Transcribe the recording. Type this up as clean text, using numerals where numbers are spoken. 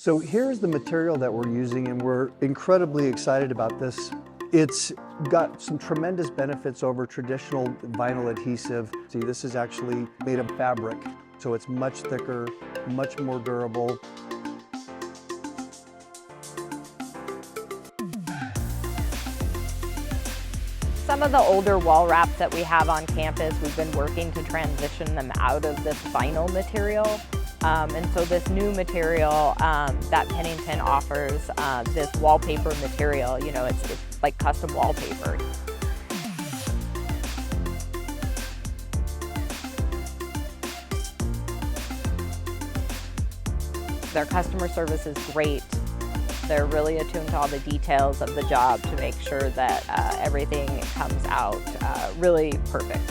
So here's the material that we're using, and we're incredibly excited about this. It's got some tremendous benefits over traditional vinyl adhesive. See, this is actually made of fabric, so it's much thicker, much more durable. Some of the older wall wraps that we have on campus, we've been working to transition them out of this vinyl material. And so this new material that Pennington offers, this wallpaper material, you know, it's like custom wallpaper. Their customer service is great. They're really attuned to all the details of the job to make sure that everything comes out really perfect.